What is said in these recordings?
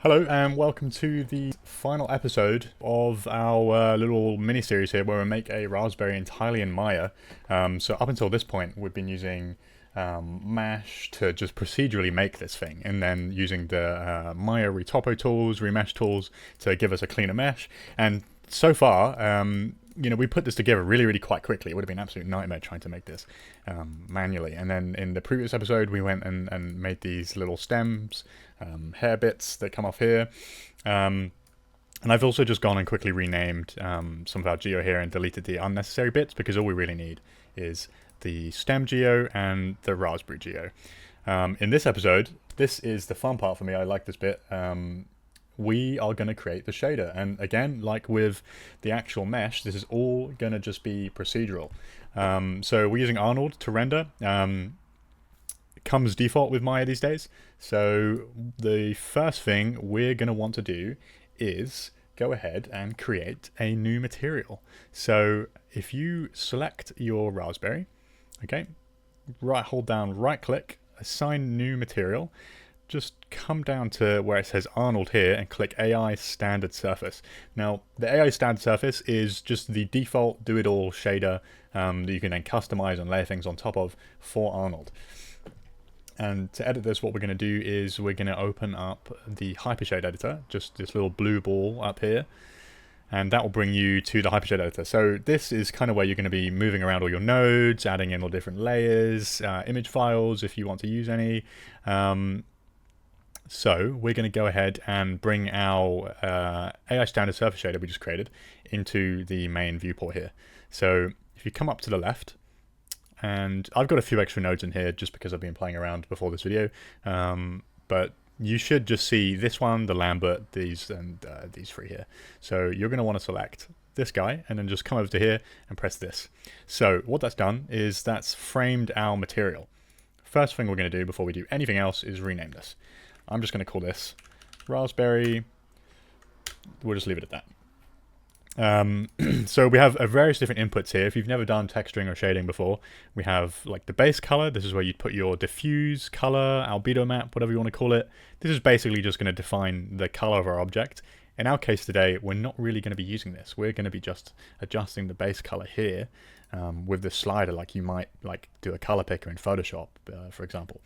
Hello and welcome to the final episode of our little mini-series here where we make a raspberry entirely in Maya. So up until this point we've been using Mesh to just procedurally make this thing, and then using the Maya retopo tools, remesh tools to give us a cleaner mesh. And so far, we put this together really quite quickly. It would have been an absolute nightmare trying to make this manually. And then in the previous episode we went and made these little stems, hair bits that come off here. And I've also just gone and quickly renamed some of our geo here and deleted the unnecessary bits, because all we really need is the stem geo and the raspberry geo. In this episode, this is the fun part for me. I like this bit. We are going to create the shader, and again, like with the actual mesh, this is all going to just be procedural. So we're using Arnold to render. It comes default with Maya these days. So the first thing we're going to want to do is go ahead and create a new material. So if you select your raspberry, okay, hold down, right click, assign new material, just come down to where it says Arnold here and click AI standard surface. Now the AI standard surface is just the default do-it-all shader that you can then customize and layer things on top of for Arnold. And to edit this, what we're going to do is we're going to open up the Hypershade editor, just this little blue ball up here, and that will bring you to the Hypershade editor. So this is kind of where you're going to be moving around all your nodes, adding in all different layers, image files if you want to use any. So we're going to go ahead and bring our AI standard surface shader we just created into the main viewport here. So if you come up to the left, and I've got a few extra nodes in here just because I've been playing around before this video, but you should just see this one, the Lambert, these, and these three here. So you're going to want to select this guy and then just come over to here and press this. So what that's done is that's framed our material. First thing we're going to do before we do anything else is rename this. I'm just going to call this raspberry. We'll just leave it at that. So we have various different inputs here. If you've never done texturing or shading before, we have like the base color. This is where you put your diffuse color, albedo map, whatever you want to call it. This is basically just going to define the color of our object. In our case today, we're not really going to be using this. We're going to be just adjusting the base color here with the slider, like you might like do a color picker in Photoshop, for example.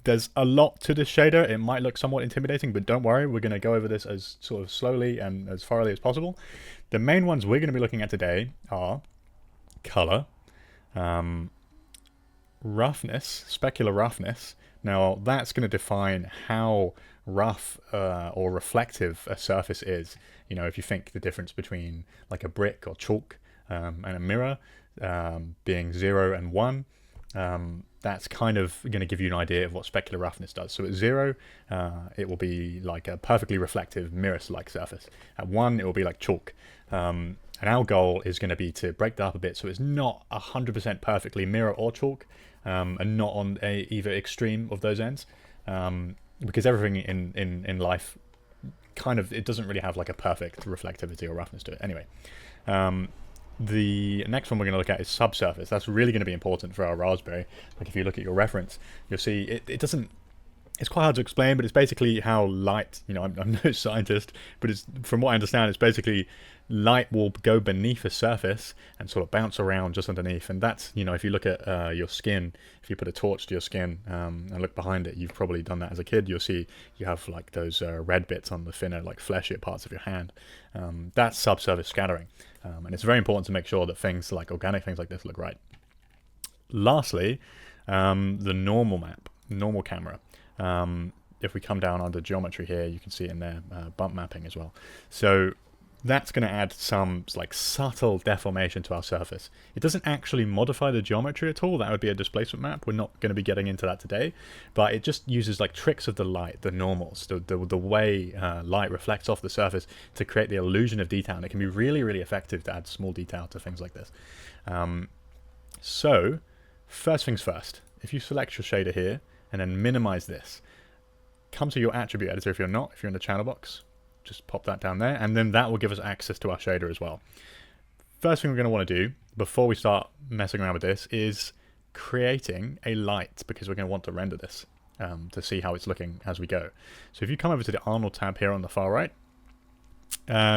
There's a lot to this shader. It might look somewhat intimidating, but don't worry, we're going to go over this as sort of slowly and as thoroughly as possible. The main ones we're going to be looking at today are color, roughness, specular roughness. Now that's going to define how rough or reflective a surface is. You know, if you think the difference between like a brick or chalk and a mirror being 0 and 1, that's kind of going to give you an idea of what specular roughness does. So at 0, it will be like a perfectly reflective mirror-like surface. At 1, it will be like chalk. And our goal is going to be to break that up a bit so it's not 100% perfectly mirror or chalk, and not on either extreme of those ends, because everything in life kind of, it doesn't really have like a perfect reflectivity or roughness to it. Anyway. The next one we're going to look at is subsurface. That's really going to be important for our raspberry. Like if you look at your reference, you'll see it doesn't, it's quite hard to explain, but it's basically how light, I'm no scientist, but it's, from what I understand, it's basically light will go beneath a surface and sort of bounce around just underneath. And that's, if you look at your skin, if you put a torch to your skin and look behind it, you've probably done that as a kid, you'll see you have like those red bits on the thinner, like fleshier parts of your hand. That's subsurface scattering. And it's very important to make sure that things like organic things like this look right. Lastly, the normal map, normal camera. If we come down under geometry here, you can see in there bump mapping as well. So that's going to add some like subtle deformation to our surface. It doesn't actually modify the geometry at all. That would be a displacement map. We're not going to be getting into that today, but it just uses like tricks of the light, the normals, the way light reflects off the surface to create the illusion of detail. And it can be really effective to add small detail to things like this. So first things first, if you select your shader here and then minimize this, come to your attribute editor if you're in the channel box, just pop that down there, and then that will give us access to our shader as well. First thing we're going to want to do before we start messing around with this is creating a light, because we're going to want to render this. to see how it's looking as we go. So if you come over to the Arnold tab here on the far right,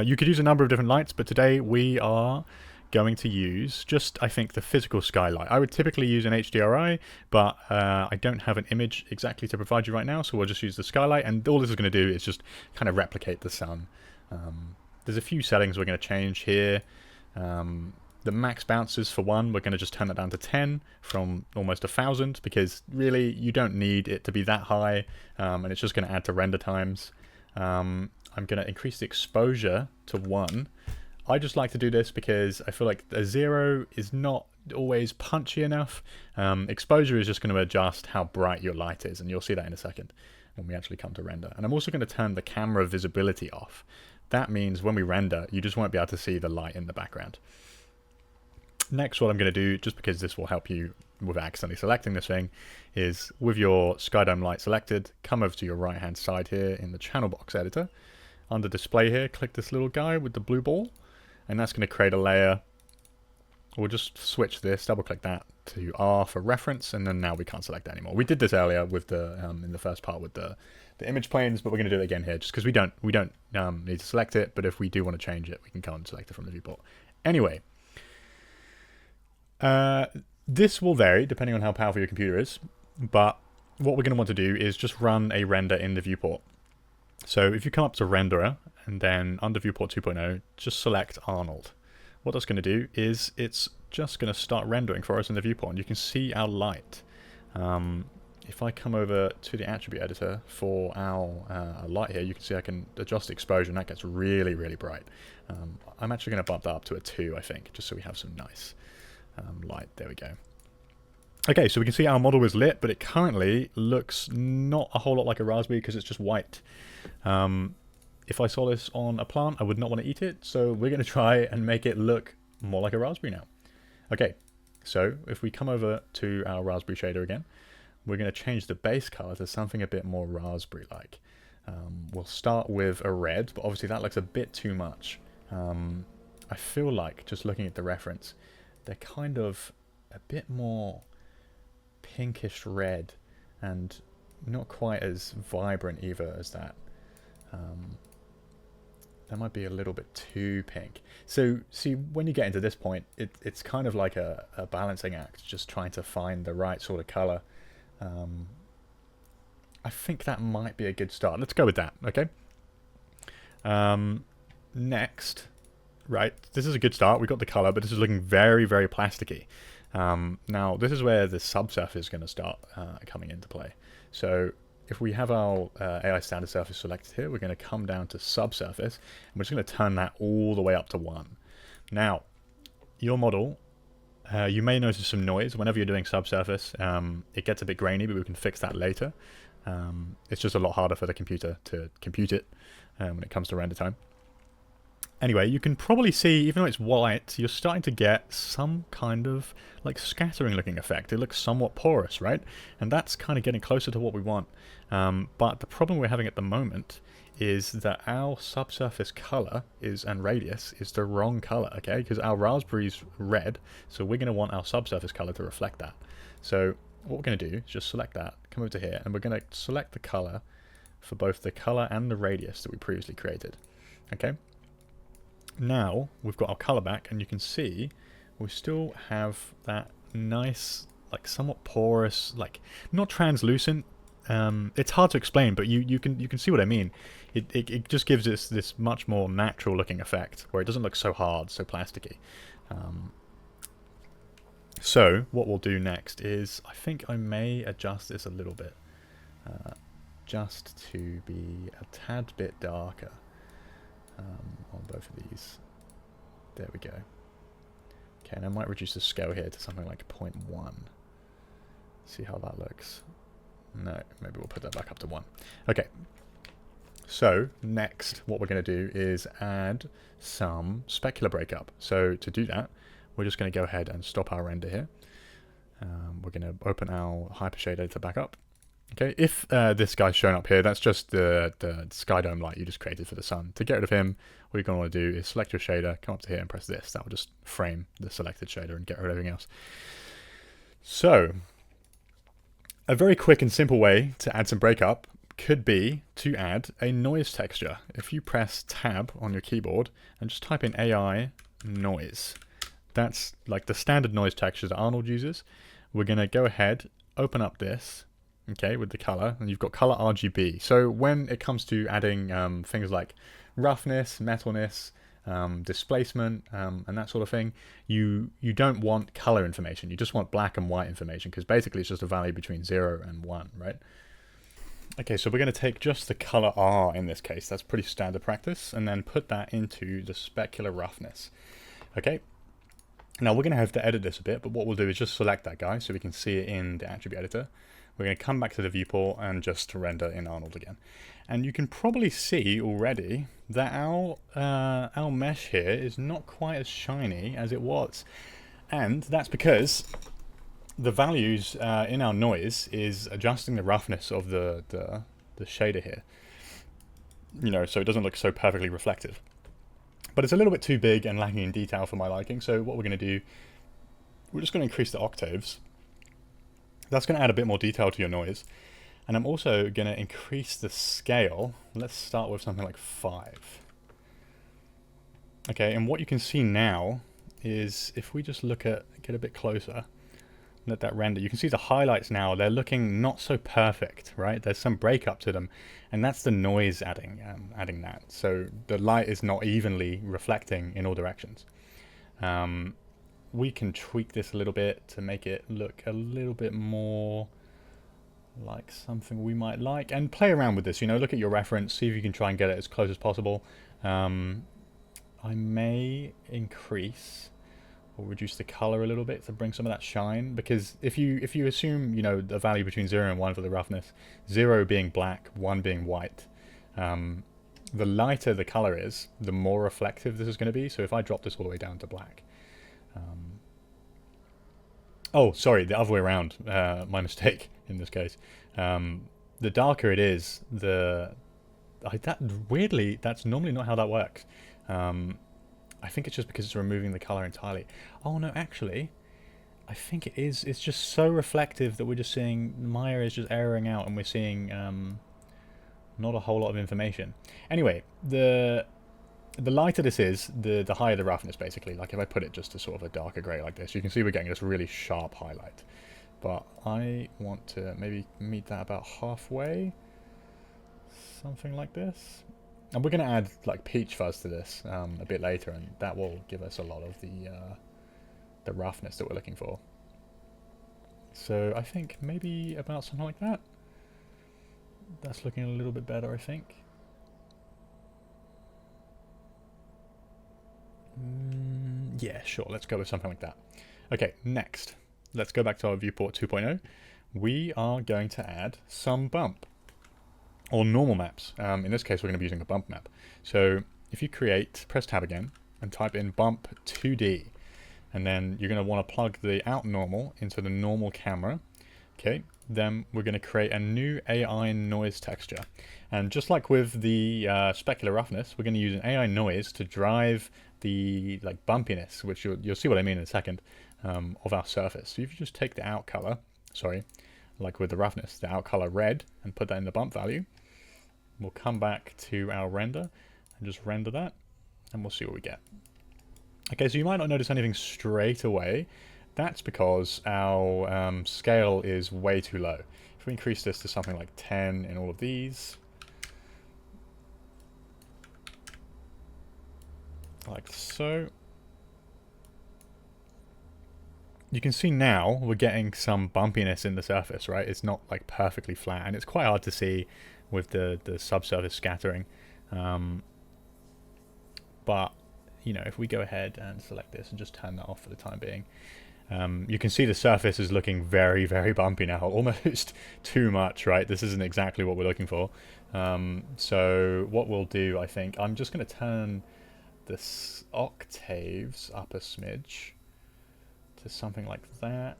you could use a number of different lights, but today we are going to use just, I think, the physical skylight. I would typically use an HDRI, but I don't have an image exactly to provide you right now, so we'll just use the skylight, and all this is going to do is just kind of replicate the sun. There's a few settings we're going to change here. The max bounces, for one, we're going to just turn that down to 10 from almost 1,000, because really you don't need it to be that high, and it's just going to add to render times. I'm going to increase the exposure to 1. I just like to do this because I feel like a 0 is not always punchy enough. Exposure is just going to adjust how bright your light is, and you'll see that in a second when we actually come to render. And I'm also going to turn the camera visibility off. That means when we render, you just won't be able to see the light in the background. Next, what I'm going to do, just because this will help you with accidentally selecting this thing, is with your Skydome light selected, come over to your right hand side here in the channel box editor. Under display here, click this little guy with the blue ball, and that's going to create a layer. We'll just switch this, double click that to R for reference, and then now we can't select that anymore. We did this earlier with the in the first part with the image planes, but we're going to do it again here just because we don't need to select it, but if we do want to change it, we can come and select it from the viewport. Anyway, this will vary depending on how powerful your computer is, but what we're going to want to do is just run a render in the viewport. So if you come up to renderer and then under viewport 2.0, just select Arnold. What that's going to do is it's just going to start rendering for us in the viewport, and you can see our light. If I come over to the attribute editor for our light here, you can see I can adjust the exposure, and that gets really, really bright. I'm actually going to bump that up to a 2, I think, just so we have some nice light. There we go. Okay, so we can see our model is lit, but it currently looks not a whole lot like a raspberry because it's just white. If I saw this on a plant, I would not want to eat it, so we're going to try and make it look more like a raspberry now. Okay, so if we come over to our raspberry shader again, we're going to change the base color to something a bit more raspberry-like. We'll start with a red, but obviously that looks a bit too much. I feel like, just looking at the reference, they're kind of a bit more pinkish red and not quite as vibrant either as that. That might be a little bit too pink. So see, when you get into this point, it's kind of like a balancing act, just trying to find the right sort of color. I think that might be a good start. Let's go with that, okay? Next, right, this is a good start. We got the color, but this is looking very, very plasticky. Now, this is where the subsurface is going to start coming into play. So if we have our AI standard surface selected here, we're going to come down to subsurface, and we're just going to turn that all the way up to 1. Now, your model, you may notice some noise whenever you're doing subsurface. It gets a bit grainy, but we can fix that later. It's just a lot harder for the computer to compute it when it comes to render time. Anyway, you can probably see, even though it's white, you're starting to get some kind of like scattering looking effect. It looks somewhat porous, right? And that's kind of getting closer to what we want. But the problem we're having at the moment is that our subsurface color and radius is the wrong color, okay? Because our raspberry's red, so we're going to want our subsurface color to reflect that. So what we're going to do is just select that, come over to here, and we're going to select the color for both the color and the radius that we previously created, okay? Now we've got our color back, and you can see we still have that nice, like somewhat porous, like not translucent. It's hard to explain, but you can see what I mean. It just gives us this much more natural looking effect where it doesn't look so hard, so plasticky. So what we'll do next is, I think I may adjust this a little bit, just to be a tad bit darker. On both of these. There we go. Okay, and I might reduce the scale here to something like 0.1. See how that looks. No, maybe we'll put that back up to 1. Okay. So, next, what we're going to do is add some specular breakup. So, to do that, we're just going to go ahead and stop our render here. We're going to open our Hypershade editor back up. Okay, if this guy's shown up here, that's just the Skydome light you just created for the sun. To get rid of him, what you're going to want to do is select your shader, come up to here and press this. That will just frame the selected shader and get rid of everything else. So, A very quick and simple way to add some breakup could be to add a noise texture. If you press tab on your keyboard and just type in AI noise, that's like the standard noise texture that Arnold uses. We're going to go ahead, open up this, okay, with the color, and you've got color RGB. So when it comes to adding things like roughness, metalness, displacement, and that sort of thing, you don't want color information. You just want black and white information, because basically it's just a value between 0 and 1, right? Okay, so we're going to take just the color R in this case. That's pretty standard practice, and then put that into the specular roughness. Okay, now we're going to have to edit this a bit, but what we'll do is just select that guy so we can see it in the attribute editor. We're going to come back to the viewport and just render in Arnold again. And you can probably see already that our mesh here is not quite as shiny as it was. And that's because the values in our noise is adjusting the roughness of the shader here. You know, so it doesn't look so perfectly reflective. But it's a little bit too big and lacking in detail for my liking, so what we're going to do, we're just going to increase the octaves. That's going to add a bit more detail to your noise. And I'm also going to increase the scale. Let's start with something like 5. Okay, and what you can see now is, if we just get a bit closer, let that render, you can see the highlights now, they're looking not so perfect, right? There's some breakup to them, and that's the noise adding that. So the light is not evenly reflecting in all directions. We can tweak this a little bit to make it look a little bit more like something we might like, and play around with this, you know, look at your reference, see if you can try and get it as close as possible. I may increase or reduce the color a little bit to bring some of that shine, because if you assume, you know, the value between 0 and 1 for the roughness, 0 being black, 1 being white, the lighter the color is, the more reflective this is going to be. So if I drop this all the way down to black, oh, sorry, the other way around, my mistake in this case. The darker it is, weirdly, that's normally not how that works. I think it's just because it's removing the color entirely. Oh no, actually, I think it is. It's just so reflective that we're just seeing Maya is just erroring out, and we're seeing not a whole lot of information. Anyway, the lighter this is, the higher the roughness, basically. Like if I put it just to sort of a darker grey like this, you can see we're getting this really sharp highlight. But I want to maybe meet that about halfway, something like this. And we're going to add like peach fuzz to this a bit later, and that will give us a lot of the roughness that we're looking for. So I think maybe about something like that. That's looking a little bit better, I think. Yeah, sure, let's go with something like that. Okay, next, let's go back to our viewport 2.0. We are going to add some bump, or normal maps. In this case, we're going to be using a bump map. So if you press tab again, and type in bump 2D, and then you're going to want to plug the out normal into the normal camera. Okay, then we're going to create a new AI noise texture. And just like with the specular roughness, we're going to use an AI noise to drive the like bumpiness, which you'll see what I mean in a second, of our surface. So if you just take the out color, like with the roughness, the out color red, and put that in the bump value, we'll come back to our render and just render that, and we'll see what we get. Okay, so you might not notice anything straight away. That's because our scale is way too low. If we increase this to something like 10 in all of these, like so, you can see now we're getting some bumpiness in the surface, right? It's not like perfectly flat, and it's quite hard to see with the subsurface scattering. But you know, if we go ahead and select this and just turn that off for the time being, you can see the surface is looking very, very bumpy now, almost too much, right? This isn't exactly what we're looking for. So what we'll do, I think, I'm just going to turn the octaves up a smidge to something like that.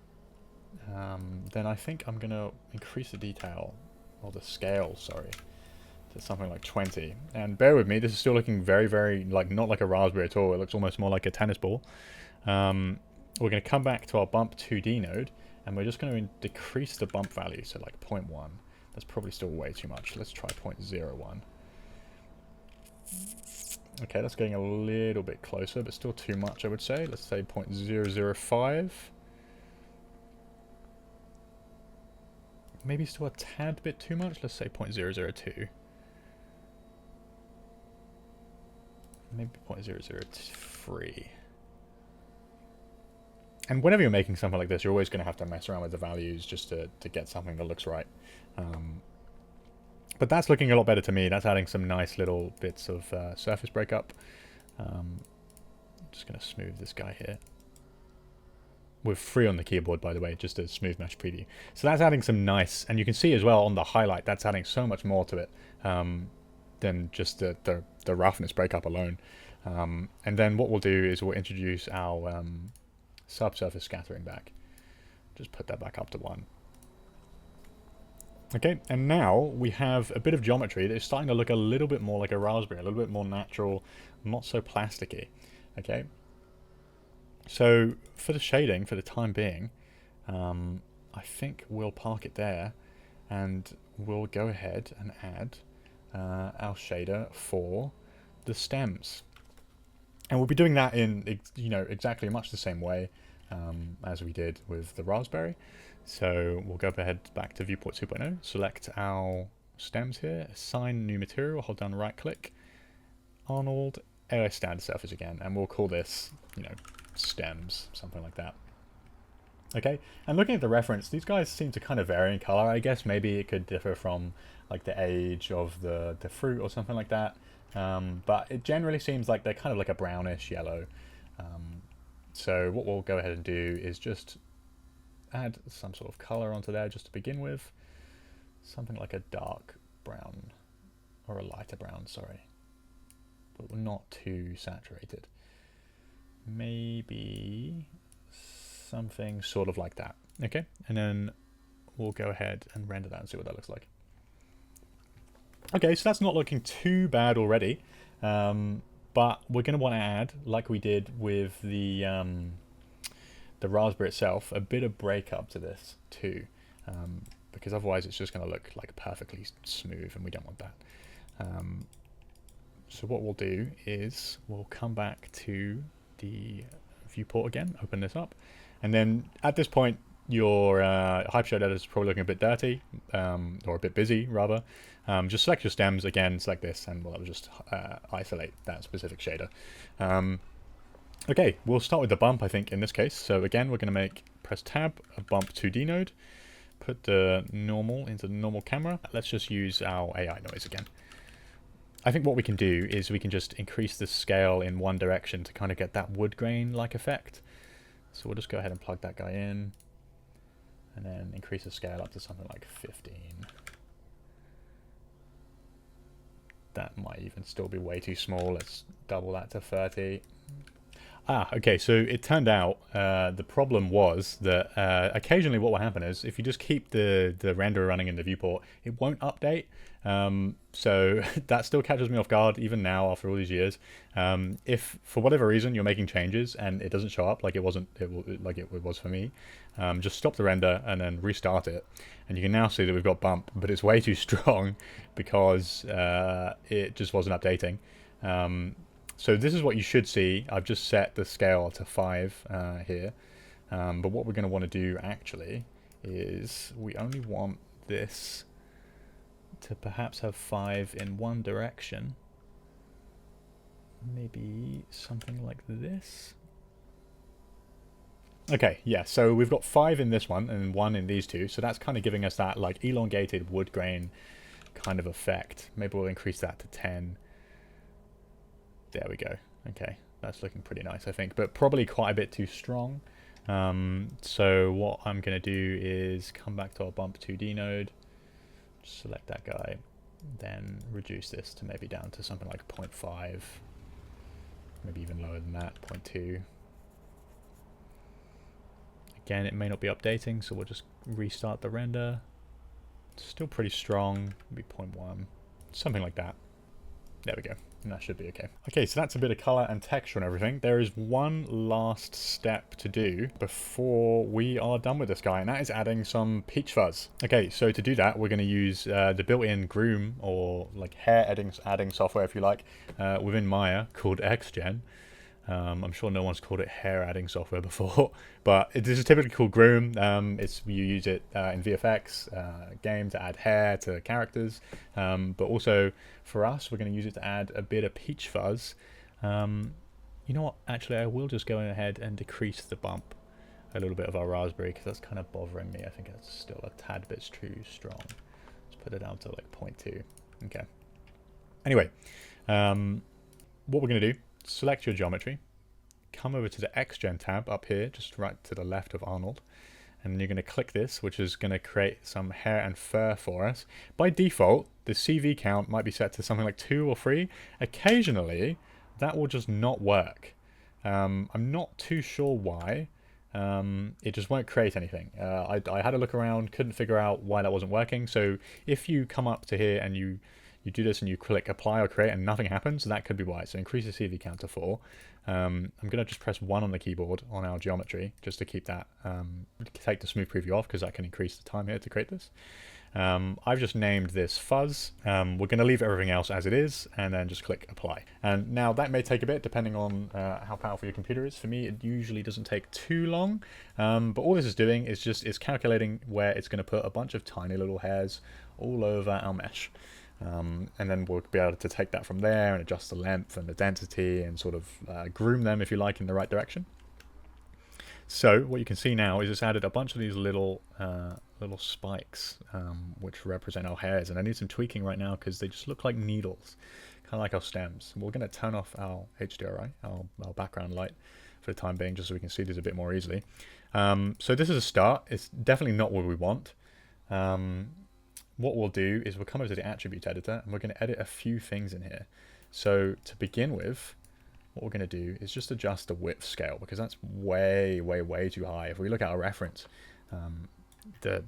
Then I think I'm going to increase the detail, or the scale, sorry, to something like 20. And bear with me, this is still looking very, very, like, not like a raspberry at all. It looks almost more like a tennis ball. We're going to come back to our bump 2D node, And we're just going to decrease the bump value, so like 0.1. That's probably still way too much. Let's try 0.01. Okay, that's getting a little bit closer, but still too much, I would say. Let's say 0.005. Maybe still a tad bit too much. Let's say 0.002. Maybe 0.003. And whenever you're making something like this, you're always going to have to mess around with the values just to get something that looks right. But that's looking a lot better to me. That's adding some nice little bits of surface breakup. I'm just going to smooth this guy here. We're free on the keyboard, by the way, just a smooth mesh preview. So that's adding some nice, and you can see as well on the highlight, that's adding so much more to it than just the roughness breakup alone. And then what we'll do is we'll introduce our subsurface scattering back. Just put that back up to 1. Okay, and now we have a bit of geometry that is starting to look a little bit more like a raspberry, a little bit more natural, not so plasticky. Okay, so for the shading, for the time being, I think we'll park it there, and we'll go ahead and add our shader for the stems. And we'll be doing that in, exactly much the same way as we did with the raspberry. So we'll go ahead back to viewport 2.0, select our stems here, assign new material, hold down right click, Arnold, AI standard surface again, and we'll call this, stems, something like that. Okay, and looking at the reference, these guys seem to kind of vary in color. I guess maybe it could differ from like the age of the fruit or something like that. But it generally seems like they're kind of like a brownish yellow. So what we'll go ahead and do is just add some sort of color onto there just to begin with. Something like a dark brown, or a lighter brown, sorry. But not too saturated. Maybe something sort of like that. Okay, and then we'll go ahead and render that and see what that looks like. Okay, so that's not looking too bad already, but we're going to want to add, like we did with the raspberry itself, a bit of breakup to this too, because otherwise it's just going to look like perfectly smooth, and we don't want that. So what we'll do is we'll come back to the viewport again, open this up, and then at this point your Hypershade editor is probably looking a bit dirty, or a bit busy rather. Just select your stems again, select this, and we'll just isolate that specific shader. Okay, we'll start with the bump, I think, in this case. So again, we're going to press tab, a bump 2D node, put the normal into the normal camera. Let's just use our AI noise again. I think what we can do is we can just increase the scale in one direction to kind of get that wood grain-like effect. So we'll just go ahead and plug that guy in, and then increase the scale up to something like 15. That might even still be way too small. Let's double that to 30. Okay, so it turned out the problem was that occasionally what will happen is if you just keep the renderer running in the viewport, it won't update. So that still catches me off guard even now after all these years. If for whatever reason you're making changes and it doesn't show up like it was for me, just stop the render and then restart it. And you can now see that we've got bump, but it's way too strong because it just wasn't updating. So this is what you should see. I've just set the scale to 5 here. But what we're going to want to do actually is we only want this to perhaps have 5 in one direction. Maybe something like this. Okay, yeah, so we've got 5 in this one and 1 in these two. So that's kind of giving us that like elongated wood grain kind of effect. Maybe we'll increase that to 10. There we go. Okay, that's looking pretty nice, I think, but probably quite a bit too strong. So what I'm going to do is come back to our bump 2D node, select that guy, then reduce this to maybe down to something like 0.5, maybe even lower than that, 0.2. Again, it may not be updating, so we'll just restart the render. Still pretty strong, maybe 0.1, something like that. There we go. And that should be okay. Okay, so that's a bit of color and texture and everything. There is one last step to do before we are done with this guy, and that is adding some peach fuzz. Okay, so to do that, we're going to use the built-in groom, or like hair adding software, if you like, within Maya called XGen. I'm sure no one's called it hair adding software before, but this is typically called Groom. You use it in VFX game to add hair to characters, but also for us, we're going to use it to add a bit of peach fuzz. You know what? Actually, I will just go ahead and decrease the bump a little bit of our raspberry because that's kind of bothering me. I think it's still a tad bit too strong. Let's put it down to like 0.2. Okay. Anyway, what we're going to do. Select your geometry, come over to the XGen tab up here, just right to the left of Arnold, and then you're going to click this, which is going to create some hair and fur for us. By default, the CV count might be set to something like 2 or 3. Occasionally, that will just not work. I'm not too sure why. It just won't create anything. I had a look around, couldn't figure out why that wasn't working. So if you come up to here and you do this and you click apply or create and nothing happens, that could be why. So increase the CV count to 4. I'm going to just press 1 on the keyboard on our geometry just to keep that, take the smooth preview off because that can increase the time here to create this. I've just named this fuzz. We're going to leave everything else as it is and then just click apply. And now that may take a bit depending on how powerful your computer is. For me, it usually doesn't take too long. But all this is doing is it's calculating where it's going to put a bunch of tiny little hairs all over our mesh. And then we'll be able to take that from there and adjust the length and the density and sort of groom them, if you like, in the right direction. So what you can see now is it's added a bunch of these little spikes, which represent our hairs, and I need some tweaking right now because they just look like needles, kind of like our stems. We're going to turn off our HDRI, our background light, for the time being, just so we can see these a bit more easily. So this is a start. It's definitely not what we want. What we'll do is we'll come over to the attribute editor and we're going to edit a few things in here. So to begin with, what we're going to do is just adjust the width scale because that's way, way, way too high. If we look at our reference,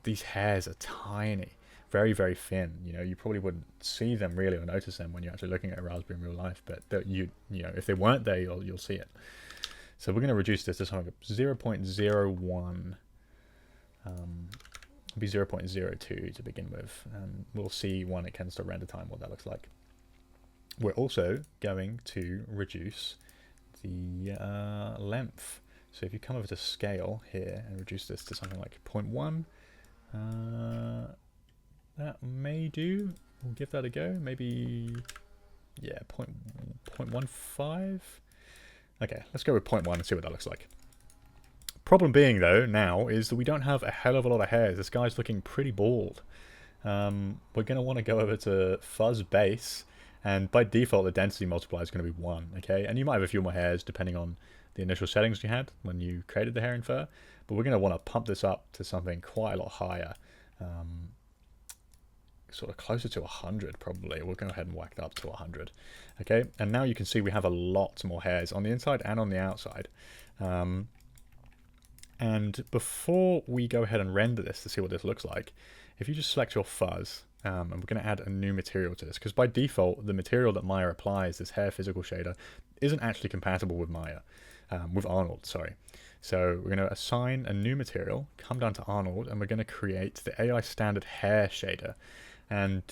these hairs are tiny, very, very thin. You know, you probably wouldn't see them really or notice them when you're actually looking at a raspberry in real life, but you know, if they weren't there, you'll see it. So we're going to reduce this to something like 0.01. Be 0.02 to begin with, and we'll see when it comes to render time what that looks like. We're also going to reduce the length. So if you come over to scale here and reduce this to something like 0.1, that may do. We'll give that a go. Maybe, yeah, 0.15. Okay, let's go with 0.1 and see what that looks like. Problem being, though, now is that we don't have a hell of a lot of hairs. This guy's looking pretty bald. We're going to want to go over to fuzz base, and by default, the density multiplier is going to be 1, okay? And you might have a few more hairs depending on the initial settings you had when you created the hair and fur, but we're going to want to pump this up to something quite a lot higher, sort of closer to 100 probably. We'll go ahead and whack that up to 100, okay? And now you can see we have a lot more hairs on the inside and on the outside. And before we go ahead and render this to see what this looks like, if you just select your fuzz, and we're going to add a new material to this, because by default, the material that Maya applies, this hair physical shader, isn't actually compatible with Maya, with Arnold, sorry. So we're going to assign a new material, come down to Arnold, and we're going to create the AI standard hair shader. And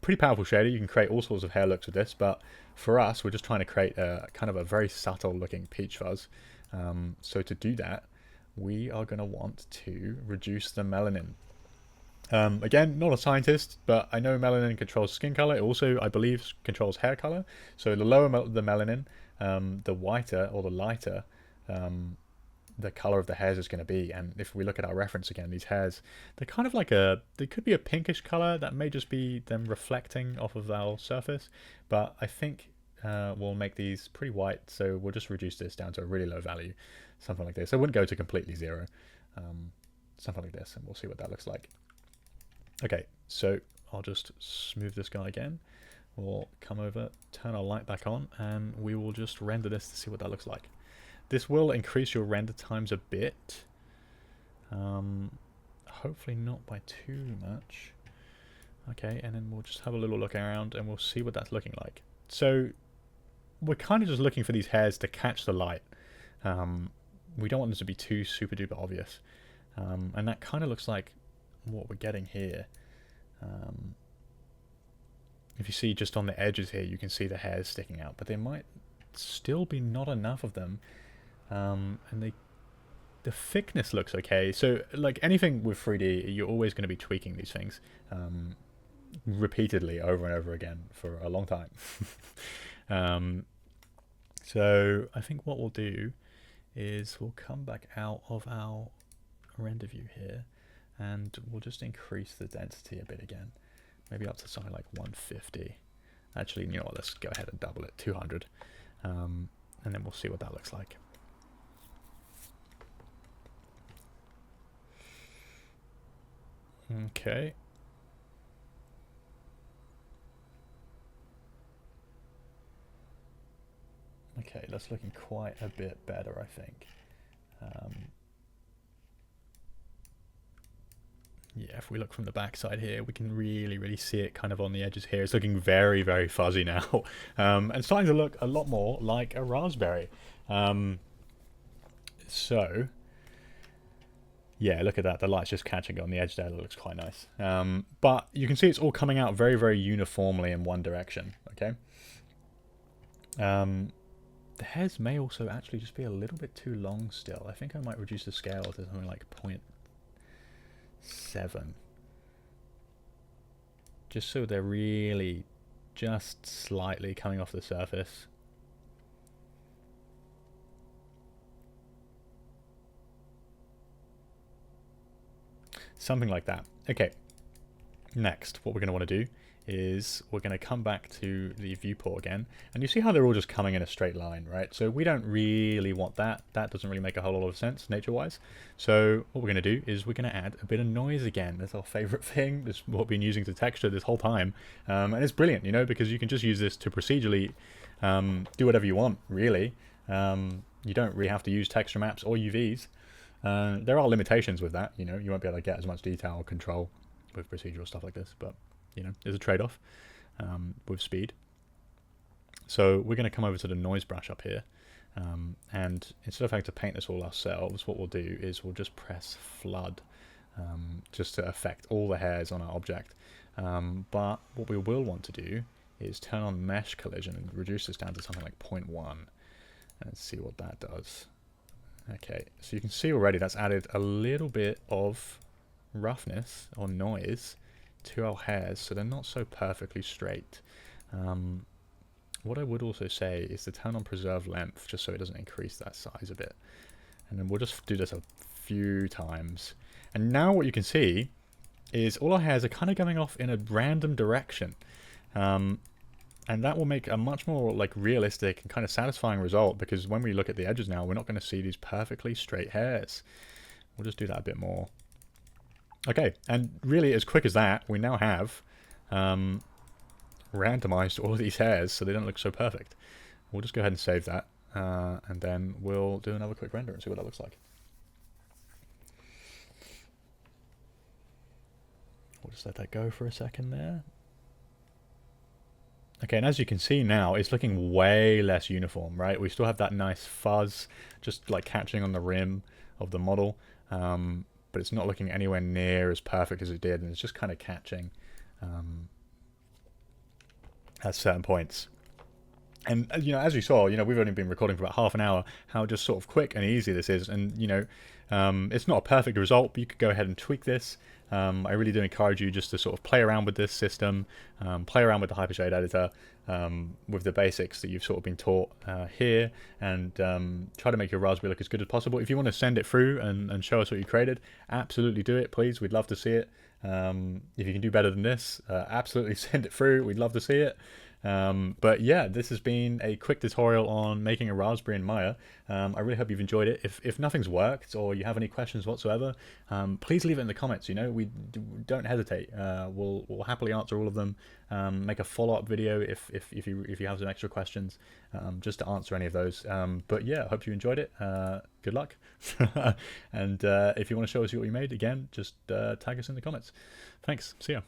pretty powerful shader. You can create all sorts of hair looks with this, but for us, we're just trying to create a kind of a very subtle looking peach fuzz. So to do that, we are going to want to reduce the melanin. Again, not a scientist, but I know melanin controls skin color. It also, I believe, controls hair color. So the lower the melanin, the whiter or the lighter the color of the hairs is going to be. And if we look at our reference again, these hairs, they're kind of like they could be a pinkish color. That may just be them reflecting off of our surface. But I think we'll make these pretty white. So we'll just reduce this down to a really low value. Something like this. I wouldn't go to completely 0. Something like this, and we'll see what that looks like. Okay, so I'll just smooth this guy again. We'll come over, turn our light back on, and we will just render this to see what that looks like. This will increase your render times a bit. Hopefully not by too much. Okay, and then we'll just have a little look around and we'll see what that's looking like. So we're kind of just looking for these hairs to catch the light. We don't want them to be too super duper obvious. And that kind of looks like what we're getting here. If you see just on the edges here, you can see the hairs sticking out, but there might still be not enough of them. And the thickness looks okay. So like anything with 3D, you're always going to be tweaking these things repeatedly over and over again for a long time. So I think what we'll do is we'll come back out of our render view here and we'll just increase the density a bit again, maybe up to something like 150. Actually, you know what, let's go ahead and double it, 200, and then we'll see what that looks like. Okay. Okay, that's looking quite a bit better, I think. Yeah, if we look from the back side here, we can really see it kind of on the edges here. It's looking very fuzzy now. And starting to look a lot more like a raspberry. So, yeah, look at that. The light's just catching on the edge there. That looks quite nice. But you can see it's all coming out very uniformly in one direction, okay? The hairs may also actually just be a little bit too long still. I think I might reduce the scale to something like 0.7. Just so they're really just slightly coming off the surface. Something like that. Okay. Next, what we're going to want to do is we're going to come back to the viewport again, and you see how they're all just coming in a straight line, right? So we don't really want that. That doesn't really make a whole lot of sense nature-wise. So what we're going to do is we're going to add a bit of noise again. That's our favorite thing. This is what we've been using to texture this whole time, and it's brilliant, you know, because you can just use this to procedurally do whatever you want, really. You don't really have to use texture maps or UVs. There are limitations with that, you know. You won't be able to get as much detail or control with procedural stuff like this, but you know, there's a trade-off with speed. So we're going to come over to the noise brush up here, and instead of having to paint this all ourselves, what we'll do is we'll just press flood just to affect all the hairs on our object. But what we will want to do is turn on mesh collision and reduce this down to something like 0.1 and see what that does. Okay, so you can see already that's added a little bit of roughness or noise to our hairs, so they're not so perfectly straight. What I would also say is to turn on preserve length just so it doesn't increase that size a bit, and then we'll just do this a few times, and now what you can see is all our hairs are kind of going off in a random direction, and that will make a much more like realistic and kind of satisfying result, because when we look at the edges now, we're not going to see these perfectly straight hairs. We'll just do that a bit more. Okay, and really as quick as that, we now have randomized all of these hairs so they don't look so perfect. We'll just go ahead and save that, and then we'll do another quick render and see what that looks like. We'll just let that go for a second there. Okay, and as you can see now, it's looking way less uniform, right? We still have that nice fuzz just like catching on the rim of the model, but it's not looking anywhere near as perfect as it did, and it's just kind of catching at certain points. And you know, as you saw, you know, we've only been recording for about half an hour, how just sort of quick and easy this is. And you know, it's not a perfect result, but you could go ahead and tweak this. I really do encourage you just to sort of play around with this system, play around with the Hypershade editor, with the basics that you've sort of been taught here, and try to make your Raspberry look as good as possible. If you want to send it through and show us what you created, absolutely do it, please. We'd love to see it. If you can do better than this, absolutely send it through. We'd love to see it. But yeah, this has been a quick tutorial on making a Raspberry in Maya. I really hope you've enjoyed it. If nothing's worked or you have any questions whatsoever, please leave it in the comments. You know, don't hesitate. We'll happily answer all of them. Make a follow-up video if you have some extra questions, just to answer any of those. But yeah, I hope you enjoyed it. Good luck. And if you want to show us what you made, again, just tag us in the comments. Thanks. See ya.